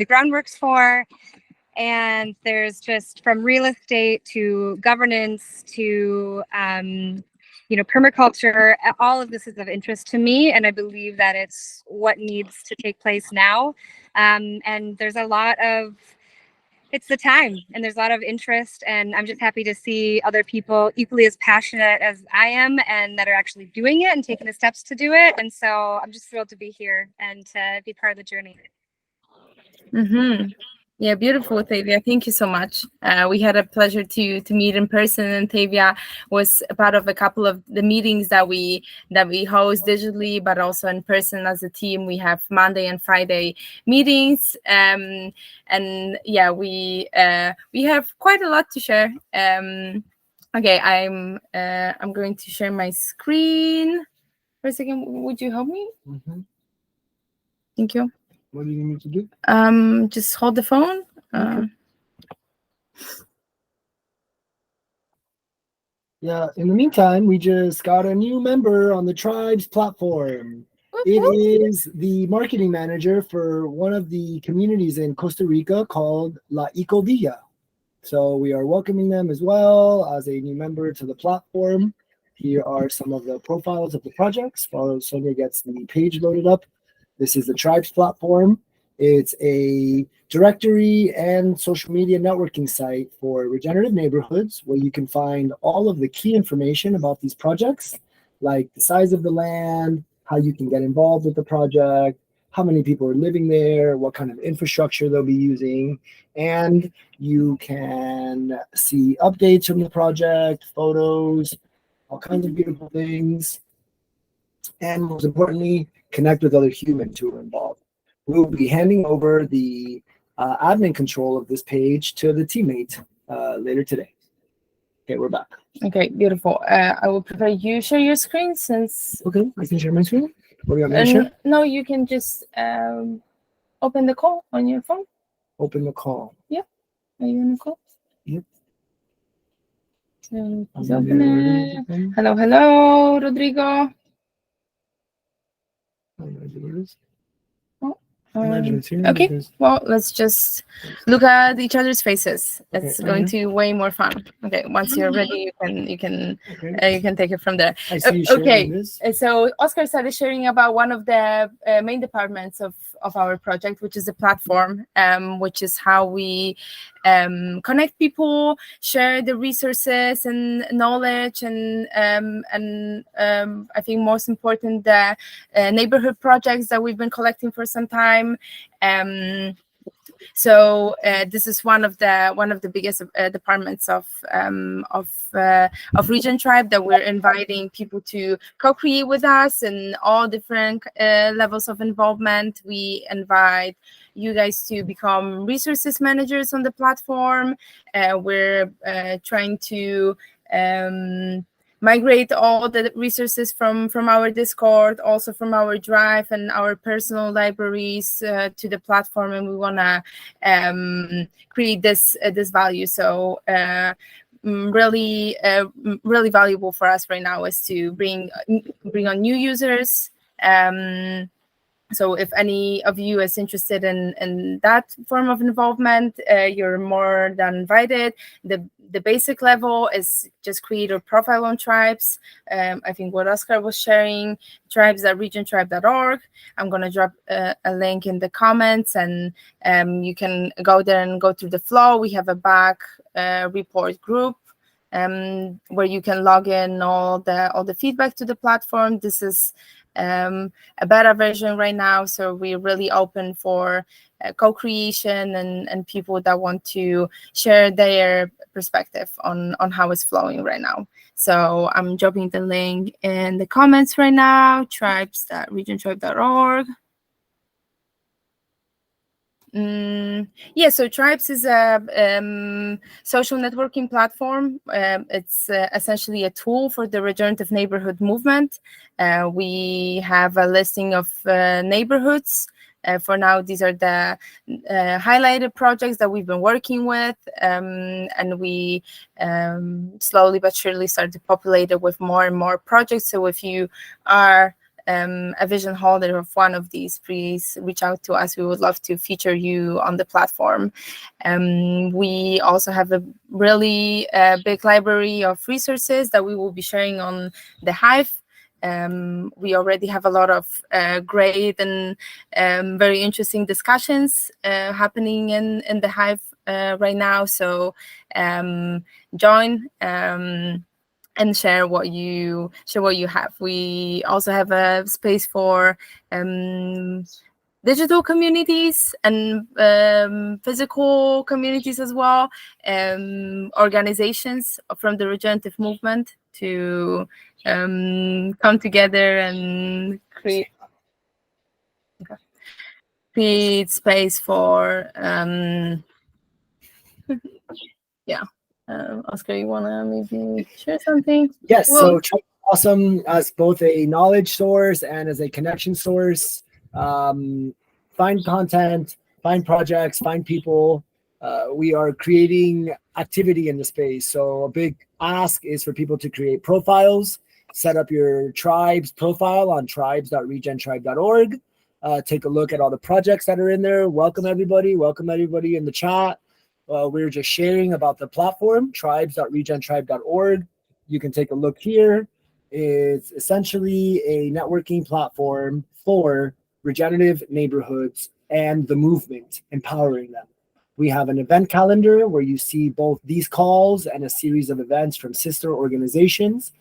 the groundworks for. And there's just from real estate to governance to permaculture. All of this is of interest to me, and I believe that it's what needs to take place now. And there's a lot of it's the time, and there's a lot of interest, and I'm just happy to see other people equally as passionate as I am and that are actually doing it and taking the steps to do it. And so I'm just thrilled to be here and to be part of the journey. Mm-hmm. Yeah, beautiful, Tavia. Thank you so much. We had a pleasure to meet in person, and Tavia was a part of a couple of the meetings that we host digitally, but also in person as a team. We have Monday and Friday meetings, and yeah, we have quite a lot to share. Okay, I'm going to share my screen for a second. Would you help me? Mm-hmm. Thank you. What do you need to do? Just hold the phone. Okay. Yeah, in the meantime, we just got a new member on the Tribes platform. It is the marketing manager for one of the communities in Costa Rica called La Ecovilla. So we are welcoming them as well as a new member to the platform. Here are some of the profiles of the projects while Sonia gets the page loaded up. This is the Tribes platform. It's a directory and social media networking site for regenerative neighborhoods where you can find all of the key information about these projects, like the size of the land, how you can get involved with the project, how many people are living there, what kind of infrastructure they'll be using, and you can see updates from the project, photos, all kinds of beautiful things, and most importantly, connect with other humans who are involved. We'll be handing over the admin control of this page to the teammate later today. Okay, we're back. Okay, beautiful. I would prefer you share your screen since... Okay, I can share my screen. What do you want me to share? No, you can just open the call on your phone. Open the call. Yep. Are you in the call? Yep. So please open it. Hello, Rodrigo. Okay, well, let's just look at each other's faces. It's going to be way more fun. Okay, once you're ready, you can take it from there. I see you sharing this. So Oscar started sharing about one of the main departments of our project, which is the platform, which is how we connect people, share the resources and knowledge, and I think most important, the neighborhood projects that we've been collecting for some time. So this is one of the biggest departments of Regen Tribe that we're inviting people to co-create with us in all different levels of involvement. We invite you guys to become resources managers on the platform. We're trying to migrate all the resources from our Discord, also from our Drive and our personal libraries to the platform, and we want to create this value. So really valuable for us right now is to bring on new users. So if any of you is interested in that form of involvement, you're more than invited. The basic level is just create a profile on Tribes. I think what Oscar was sharing, tribes.regentribe.org. I'm going to drop a link in the comments, and you can go there and go through the flow. We have a back report group where you can log in all the feedback to the platform. This is a beta version right now, so we're really open for co-creation and people that want to share their perspective on how it's flowing right now. So I'm dropping the link in the comments right now, tribes.regentribe.org. So Tribes is a social networking platform. It's essentially a tool for the regenerative neighborhood movement. We have a listing of neighborhoods. For now, these are the highlighted projects that we've been working with, and we slowly but surely start to populate it with more and more projects. So if you are a vision holder of one of these, please reach out to us. We would love to feature you on the platform. We also have a really big library of resources that we will be sharing on the Hive. We already have a lot of great and very interesting discussions happening in the Hive right now. So join and share what you have. We also have a space for digital communities and physical communities as well, organizations from the regenerative movement to come together and create space for Oscar, you want to maybe share something? Yes, so Tribe is awesome as both a knowledge source and as a connection source. Find content, find projects, find people. We are creating activity in the space. So a big ask is for people to create profiles, set up your tribe's profile on tribes.regentribe.org. Take a look at all the projects that are in there. Welcome everybody in the chat. We're just sharing about the platform, tribes.regentribe.org. You can take a look here. It's essentially a networking platform for regenerative neighborhoods and the movement, empowering them. We have an event calendar where you see both these calls and a series of events from sister organizations.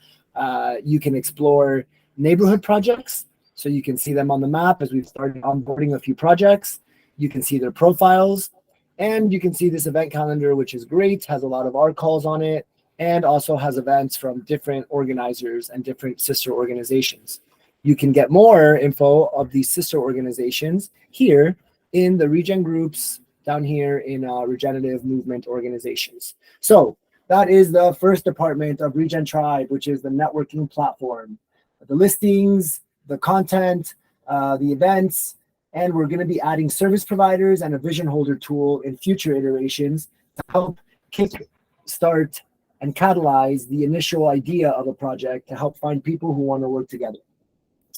You can explore neighborhood projects, so you can see them on the map as we've started onboarding a few projects. You can see their profiles. And you can see this event calendar, which is great, has a lot of art calls on it, and also has events from different organizers and different sister organizations. You can get more info of these sister organizations here in the Regen groups down here in regenerative movement organizations. So that is the first department of Regen Tribe, which is the networking platform. The listings, the content, the events, and we're going to be adding service providers and a vision holder tool in future iterations to help kick start and catalyze the initial idea of a project to help find people who want to work together.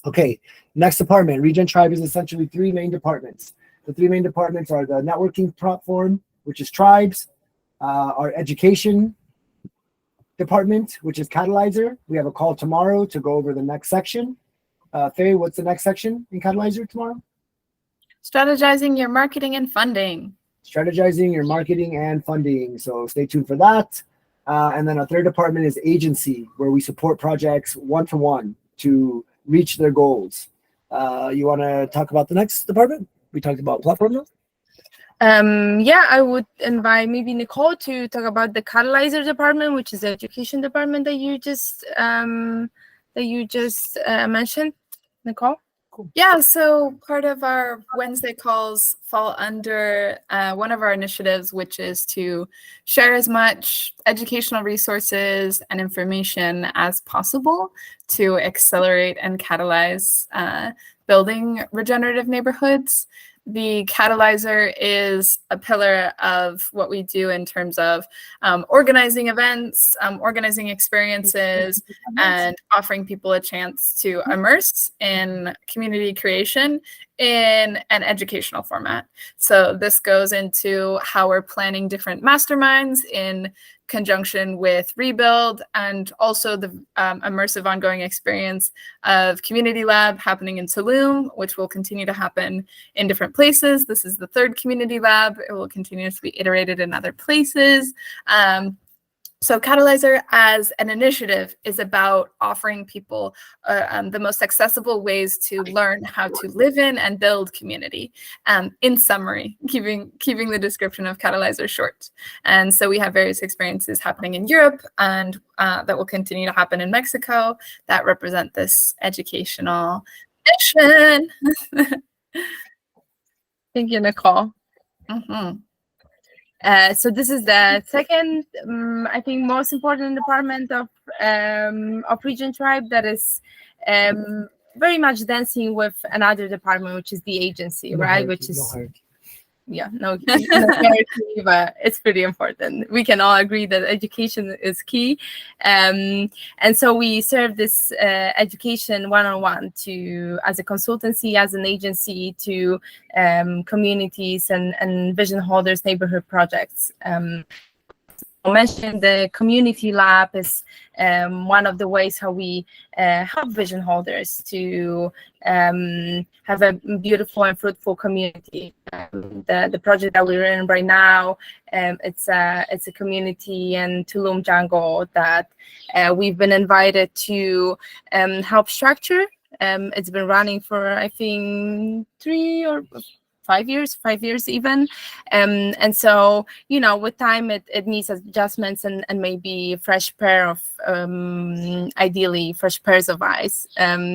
Okay, next department. Regen Tribe is essentially three main departments. The three main departments are the networking platform, which is Tribes, our education department, which is Catalyzer. We have a call tomorrow to go over the next section. Faye, what's the next section in Catalyzer tomorrow? Strategizing your marketing and funding. Strategizing your marketing and funding. So stay tuned for that. And then our third department is agency, where we support projects one-to-one to reach their goals. You want to talk about the next department? We talked about platform now. Yeah, I would invite maybe Nicole to talk about the Catalyzer department, which is the education department that you just mentioned. Nicole? Cool. Yeah, so part of our Wednesday calls fall under one of our initiatives, which is to share as much educational resources and information as possible to accelerate and catalyze building regenerative neighborhoods. The Catalyzer is a pillar of what we do in terms of organizing events, organizing experiences, and offering people a chance to immerse in community creation in an educational format. So this goes into how we're planning different masterminds in conjunction with Rebuild, and also the immersive ongoing experience of Community Lab happening in Tulum, which will continue to happen in different places. This is the third Community Lab. It will continue to be iterated in other places. So Catalyzer as an initiative is about offering people the most accessible ways to learn how to live in and build community. In summary, keeping the description of Catalyzer short. And so we have various experiences happening in Europe and that will continue to happen in Mexico that represent this educational mission. Thank you, Nicole. Mm-hmm. So this is the second, I think, most important department of Regen Tribe that is very much dancing with another department, which is the agency, right? Which is no guarantee, but it's pretty important. We can all agree that education is key. And so we serve this education one-on-one to, as a consultancy, as an agency, to communities and vision holders, neighborhood projects. I mentioned the Community Lab is one of the ways how we help vision holders to have a beautiful and fruitful community. The project that we're in right now, it's a community in Tulum jungle that we've been invited to help structure. It's been running for, I think, 3 or 5 years even. And so, with time, it needs adjustments and maybe a fresh pair of, ideally, fresh pairs of eyes.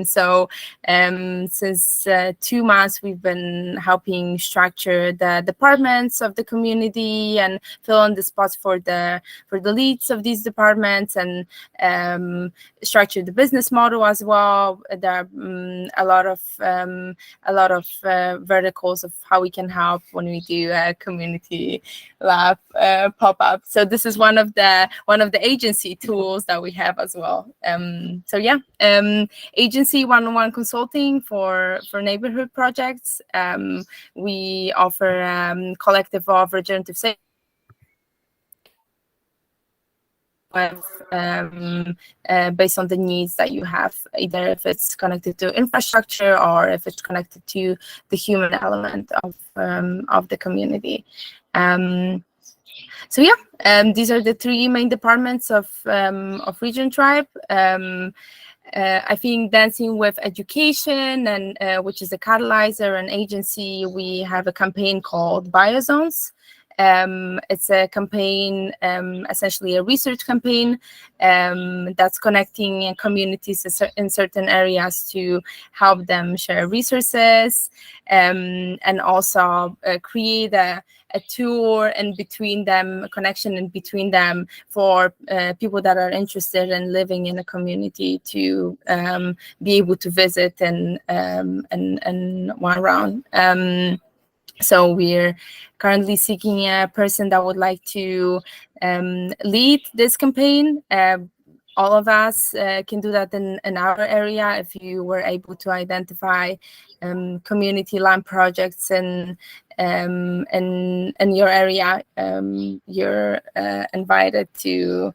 So since 2 months, we've been helping structure the departments of the community and fill in the spots for the leads of these departments, and structure the business model as well. There are a lot of verticals of how we can help when we do a community lab pop-up. So this is one of the agency tools that we have as well. Agency one-on-one consulting for neighborhood projects. We offer collective of regenerative safety, based on the needs that you have, either if it's connected to infrastructure or if it's connected to the human element of the community. These are the 3 main departments of Regen Tribe. I think dancing with education, and which is a catalyzer and agency, we have a campaign called Biozones. It's a campaign, essentially a research campaign, that's connecting communities in certain areas to help them share resources, and also create a tour in between them, a connection in between them for people that are interested in living in a community to be able to visit and one around. So we're currently seeking a person that would like to lead this campaign. All of us can do that in our area. If you were able to identify community land projects in your area, you're invited to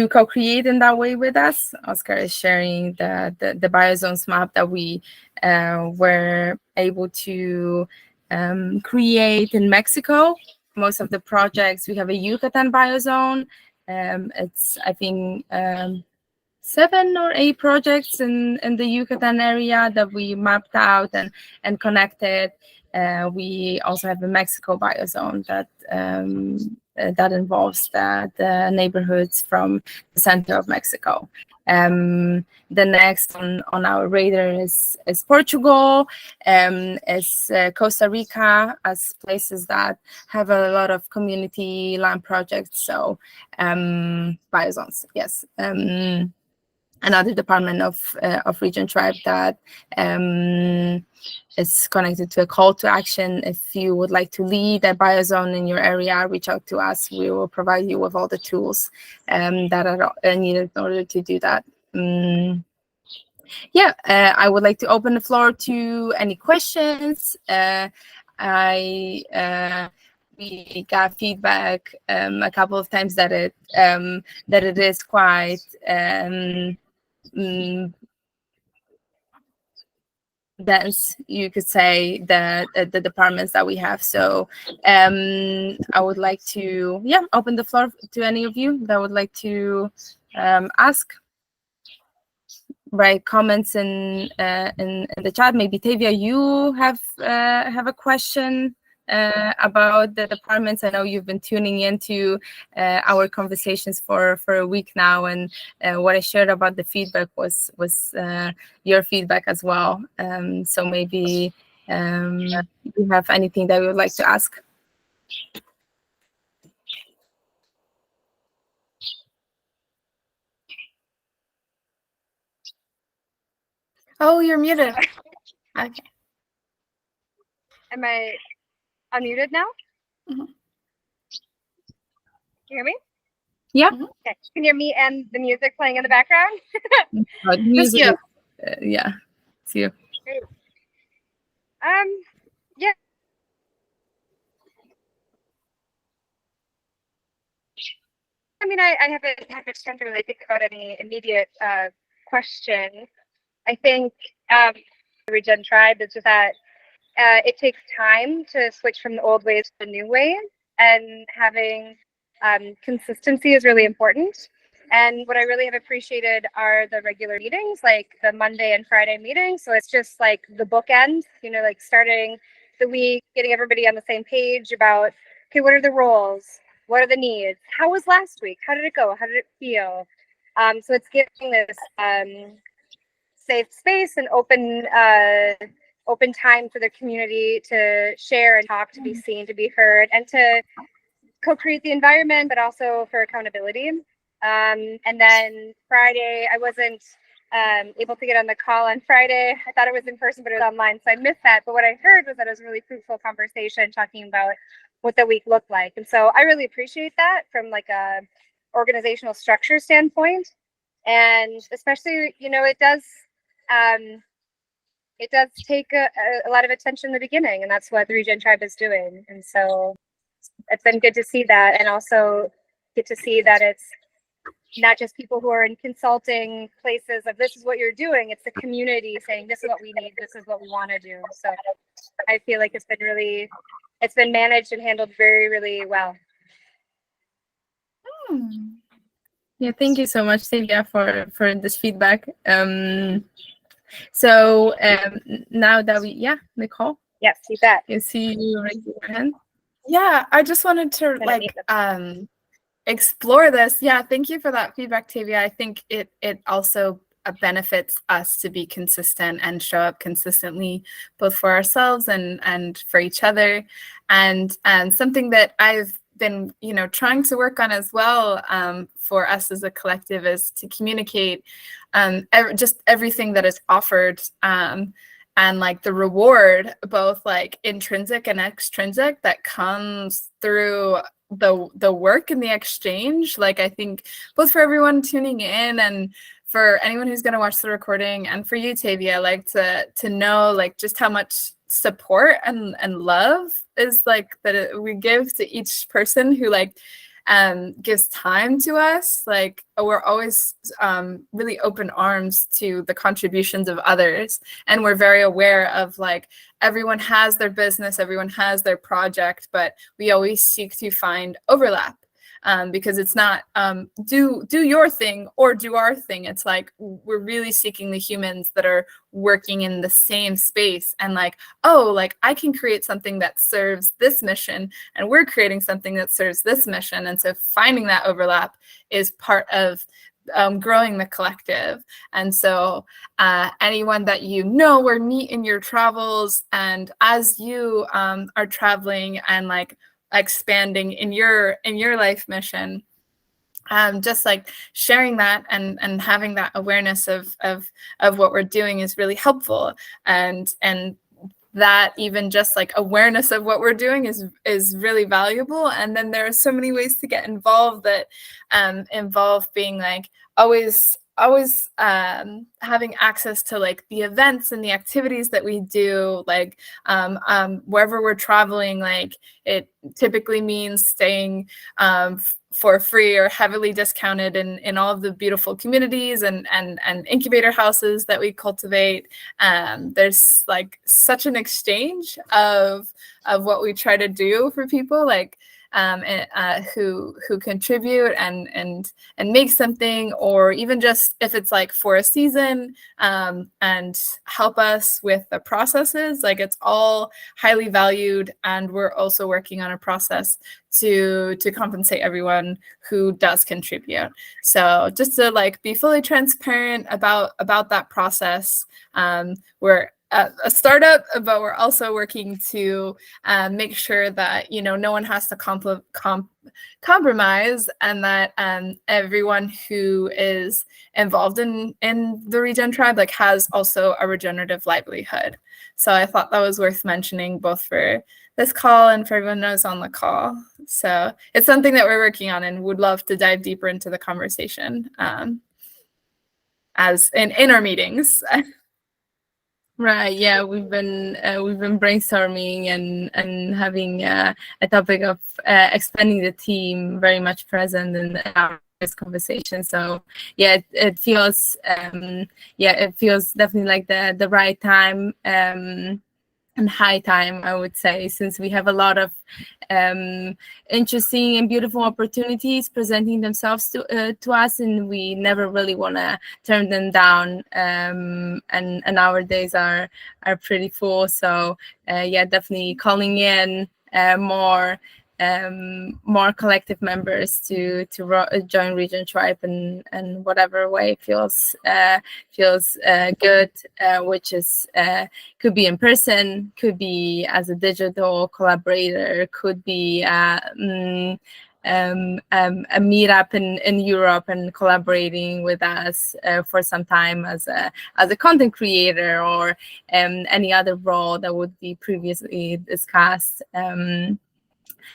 co-create in that way with us. Oscar is sharing the Biozones map that we were able to create in Mexico. Most of the projects, we have a Yucatan biozone. It's, I think, 7 or 8 projects in the Yucatan area that we mapped out and connected. We also have a Mexico biozone that involves the neighborhoods from the center of Mexico. The next on our radar is Portugal, is Costa Rica, as places that have a lot of community land projects. So biozones, yes. Another department of Regen Tribe that is connected to a call to action. If you would like to lead a biozone in your area, reach out to us. We will provide you with all the tools that are needed in order to do that. I would like to open the floor to any questions. We got feedback a couple of times that it is quite dense, you could say, the departments that we have. So I would like to open the floor to any of you that would like to ask, write comments in the chat. Maybe Tavia, you have a question about the departments. I know you've been tuning into our conversations for a week now, and what I shared about the feedback was your feedback as well. So maybe you have anything that you would like to ask. Oh, you're muted. Okay. Am I unmuted now? Mhm. Can you hear me? Yeah. Okay. Can you hear me and the music playing in the background? Music, you. yeah, it's you. Great. I mean, I haven't had much time to really think about any immediate question. I think the Regen Tribe is just that it takes time to switch from the old ways to the new ways, and having consistency is really important. And what I really have appreciated are the regular meetings, like the Monday and Friday meetings. So it's just like the bookend, like starting the week, getting everybody on the same page about, okay, what are the roles? What are the needs? How was last week? How did it go? How did it feel? So it's giving this safe space and open time for the community to share and talk, to be seen, to be heard, and to co-create the environment, but also for accountability. And then Friday, I wasn't able to get on the call on Friday. I thought it was in person, but it was online, so I missed that. But what I heard was that it was a really fruitful conversation talking about what the week looked like. And so I really appreciate that from like a organizational structure standpoint. And especially, it does take a lot of attention in the beginning, and that's what the Regen Tribe is doing. And so it's been good to see that, and also get to see that it's not just people who are in consulting places of this is what you're doing. It's the community saying this is what we need, this is what we want to do. So I feel like it's been managed and handled very, really well. Yeah, thank you so much, Sylvia, for this feedback. So now that Nicole, Yes, you bet. you see you raise your hand. Yeah, I just wanted to explore this. Yeah, thank you for that feedback, Tavia. I think it also benefits us to be consistent and show up consistently, both for ourselves and for each other. And something that I've been trying to work on as well for us as a collective is to communicate just everything that is offered, and like the reward, both like intrinsic and extrinsic, that comes through the work and the exchange. Like, I think both for everyone tuning in and for anyone who's going to watch the recording, and for you, Tavia, like to know like just how much support and love is like that we give to each person who like gives time to us. Like, we're always really open arms to the contributions of others, and we're very aware of like everyone has their business, everyone has their project, but we always seek to find overlap. Because it's not do your thing or do our thing. It's like we're really seeking the humans that are working in the same space, and like, oh, like I can create something that serves this mission, and we're creating something that serves this mission. And so finding that overlap is part of growing the collective. And so anyone that or meet in your travels, and as you are traveling and like expanding in your life mission, just like sharing that and having that awareness of what we're doing is really helpful. And that even just like awareness of what we're doing is really valuable. And then there are so many ways to get involved that involve being like always having access to like the events and the activities that we do, like wherever we're traveling. Like, it typically means staying for free or heavily discounted in all of the beautiful communities and incubator houses that we cultivate. There's like such an exchange of what we try to do for people, like who contribute and make something, or even just if it's like for a season, and help us with the processes. Like, it's all highly valued, and we're also working on a process to compensate everyone who does contribute. So just to like be fully transparent about that process, we're a startup, but we're also working to make sure that no one has to compromise, and that everyone who is involved in the Regen Tribe like has also a regenerative livelihood. So I thought that was worth mentioning both for this call and for everyone who's on the call. So it's something that we're working on and would love to dive deeper into the conversation as in our meetings. Right. Yeah, we've been brainstorming and having a topic of expanding the team very much present in our conversation. So yeah, it feels definitely like the right time and high time, I would say, since we have a lot of interesting and beautiful opportunities presenting themselves to us, and we never really want to turn them down. And our days are pretty full. So yeah, definitely calling in more collective members to join Regen Tribe in whatever way feels good, which is could be in person, could be as a digital collaborator, could be a meetup in Europe and collaborating with us for some time as a content creator, or any other role that would be previously discussed.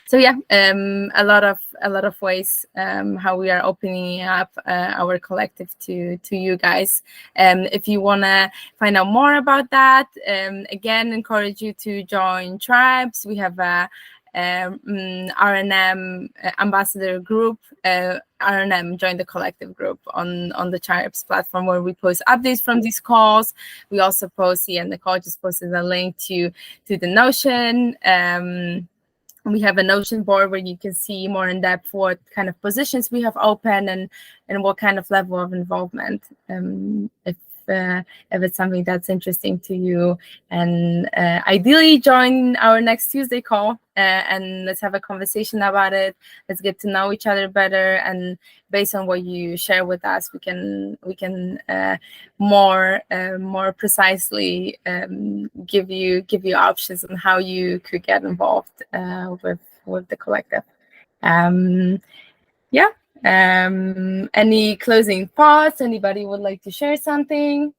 So yeah, a lot of ways how we are opening up our collective to you guys. If you want to find out more about that, again, encourage you to join tribes. We have a RNM ambassador group. RNM, join the collective group on the tribes platform, where we post updates from these calls. We also post, and Nicole just posted a link to the Notion. We have a Notion board where you can see more in depth what kind of positions we have open and what kind of level of involvement, if it's something that's interesting to you. And ideally join our next Tuesday call and let's have a conversation about it. Let's get to know each other better, and based on what you share with us, we can more precisely give you options on how you could get involved with the collective. Any closing thoughts? Anybody would like to share something?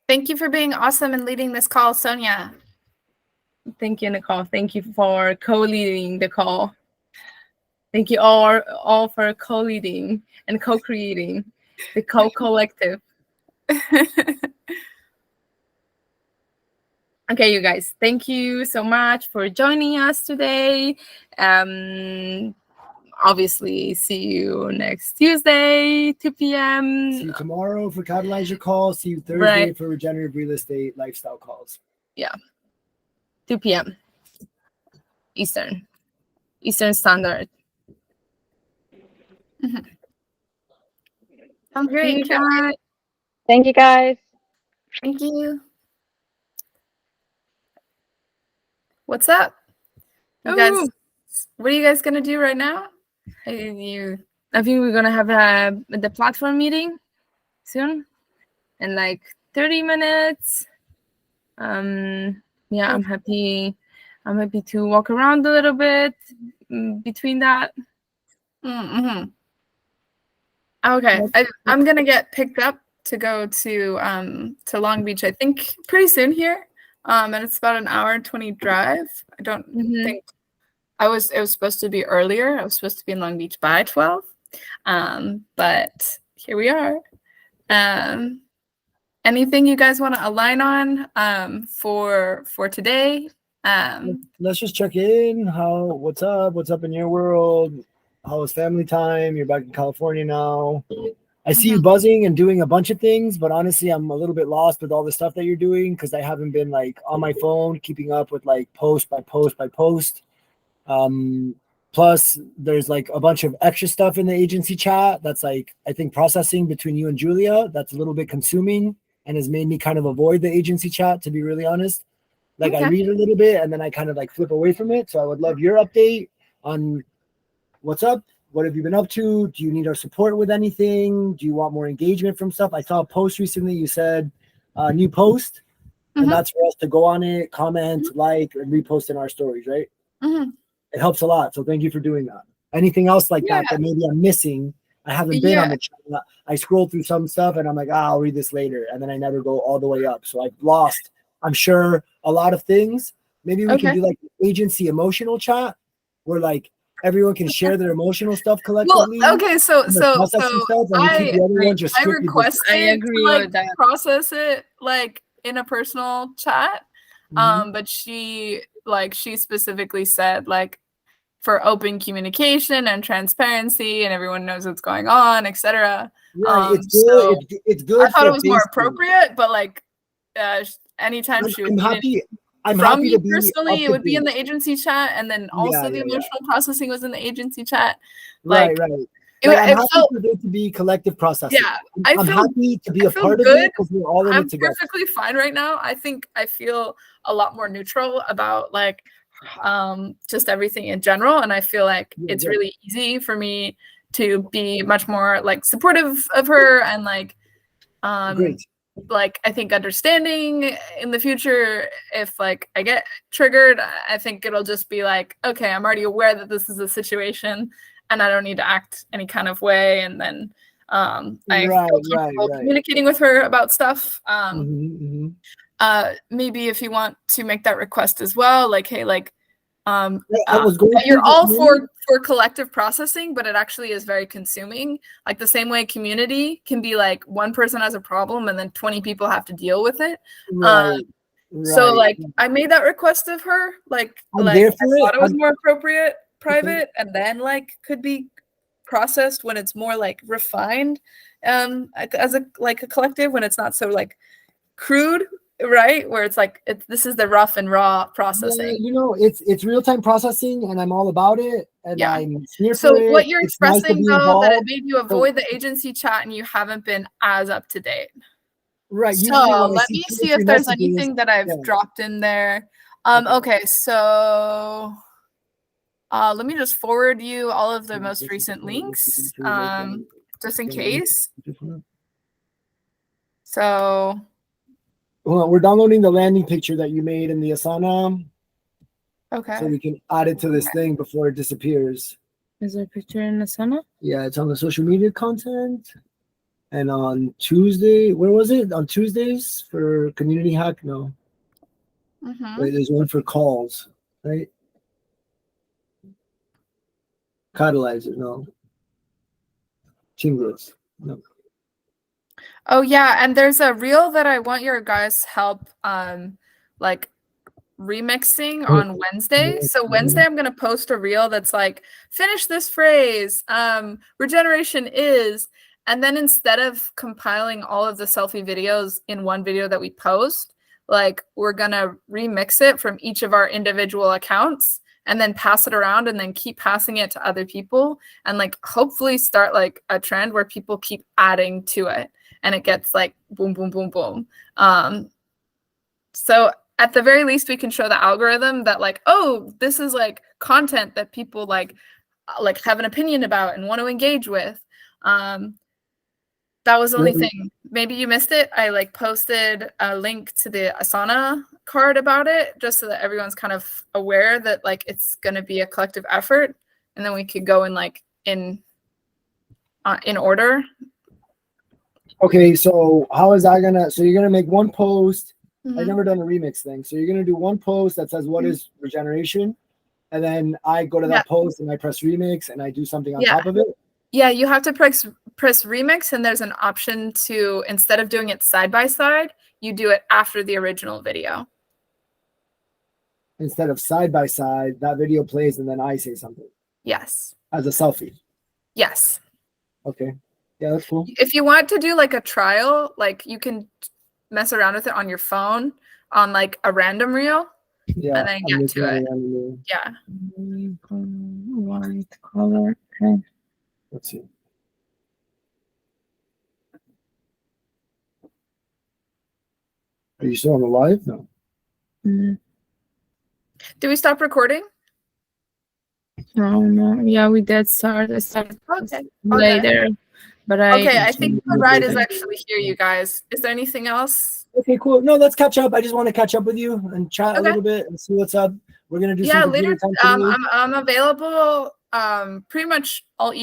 Thank you for being awesome and leading this call, Sonia. Thank you, Nicole. Thank you for co-leading the call. Thank you all for co-leading and co-creating the collective. Okay, you guys, thank you so much for joining us today. Obviously, see you next Tuesday, 2 p.m. See you tomorrow for Catalyze Your Call. See you Thursday for Regenerative Real Estate Lifestyle Calls. Yeah, 2 p.m. Eastern Standard. Sounds great. Thank you, guys. Thank you. What's up? You guys, what are you guys gonna do right now? I think we're gonna have the platform meeting soon, in like 30 minutes. Yeah, I'm happy to walk around a little bit between that. Mm-hmm. Okay, I'm gonna get picked up to go to Long Beach, I think pretty soon here. And it's about an hour and 20 drive. I don't think it was supposed to be earlier. I was supposed to be in Long Beach by 12. But here we are. Anything you guys want to align on for today? Let's just check in. What's up in your world? How was family time? You're back in California now. I see you buzzing and doing a bunch of things, but honestly, I'm a little bit lost with all the stuff that you're doing because I haven't been like on my phone keeping up with like post by post by post. Plus, there's like a bunch of extra stuff in the agency chat that's like, I think, processing between you and Julia. That's a little bit consuming and has made me kind of avoid the agency chat, to be really honest. Like I read a little bit and then I kind of like flip away from it. So I would love your update on what's up. What have you been up to? Do you need our support with anything? Do you want more engagement from stuff? I saw a post recently. You said new post, and that's for us to go on it, comment, like, and repost in our stories, right? It helps a lot. So thank you for doing that. Anything else like that maybe I'm missing I haven't been on Yeah. the chat. I scroll through some stuff and I'm like, I'll read this later. And then I never go all the way up. So I've lost, I'm sure, a lot of things. Maybe we can Okay. do like agency emotional chat where like everyone can share their emotional stuff collectively. Well, okay, so and their processing stuff, and we keep the other one just I strictly just- requested I agree to like with that. process it like in a personal chat. Mhm. But she specifically said like for open communication and transparency and everyone knows what's going on, etc. Right, it's good. So It's good. I thought for it was more Facebook. appropriate, but like anytime she would I'm need happy. I'm from happy me to be personally, up it to would be in date. the agency chat, and then also the Yeah. emotional processing was in the agency chat. Right, Like, right. it, Like, I'm it happy felt, for there to be collective processing. yeah, I'm happy to be a feel part of good. it because we're all in I'm it together. perfectly fine right now. I think I feel a lot more neutral about like just everything in general, and I feel like Yeah, it's good. really easy for me to be much more like supportive of her and like Great. like I think understanding in the future if like I get triggered, I think it'll just be like, okay, I'm already aware that this is a situation and I don't need to act any kind of way, and then I Right, feel comfortable communicating with her about stuff. Maybe if you want to make that request as well, like, hey, like I was going you're to all just for collective processing, but it actually is very consuming. Like the same way community can be like one person has a problem and then 20 people have to deal with it. Right. So Right. like I made that request of her. Like I'm I there for it. thought it was more appropriate private, and then like could be processed when it's more like refined as a like a collective, when it's not so like crude, right? Where it's like this is the rough and raw processing. Yeah, you know, it's real-time processing and I'm all about it, and Yeah. I'm here So for it. what you're It's nice to expressing be though, that it involved. made you avoid the agency chat and you haven't been as up to date. Right. So Usually when I let me two or see if three there's messages, anything that I've yeah. dropped in there. Okay, so let me just forward you all of the most recent links, just in case. So Well, we're downloading the landing picture that you made in the Asana okay. so we can add it to this thing before it disappears. Is there a picture in Asana? Yeah, it's on the social media content. And on Tuesday, where was it? On Tuesdays for Community Hack? No. Wait, there's one for calls, right? Catalyzer, no. Team groups, no. Oh yeah, and there's a reel that I want your guys' help like remixing on Wednesday. So Wednesday I'm gonna post a reel that's like, finish this phrase, regeneration is, and then instead of compiling all of the selfie videos in one video that we post, like we're gonna remix it from each of our individual accounts and then pass it around and then keep passing it to other people, and like hopefully start like a trend where people keep adding to it and it gets like boom, boom, boom, boom. So at the very least, we can show the algorithm that like, oh, this is like content that people like have an opinion about and want to engage with. That was the only thing. Maybe you missed it. I like posted a link to the Asana card about it, just so that everyone's kind of aware that like it's going to be a collective effort, and then we could go in like in order. Okay, so how is that gonna? So you're gonna make one post. Mhm. I've never done a remix thing. So you're gonna do one post that says what is regeneration, and then I go to that post and I press remix and I do something on top of it. Yeah, you have to press remix, and there's an option to, instead of doing it side by side, you do it after the original video. Instead of side by side, that video plays and then I say something. Yes. As a selfie. Yes. Okay. Yeah, that's cool. If you want to do like a trial, like you can mess around with it on your phone on like a random reel. Yeah. And then get to it. Yeah. White color. Okay. Let's see. Are you still on the live? No. Did we stop recording? No. Yeah, we did start. I started later. But I think the ride is actually here, you guys. Is there anything else? Okay, cool. No, let's catch up. I just want to catch up with you and chat a little bit and see what's up. We're gonna do some later. I'm available pretty much all evening.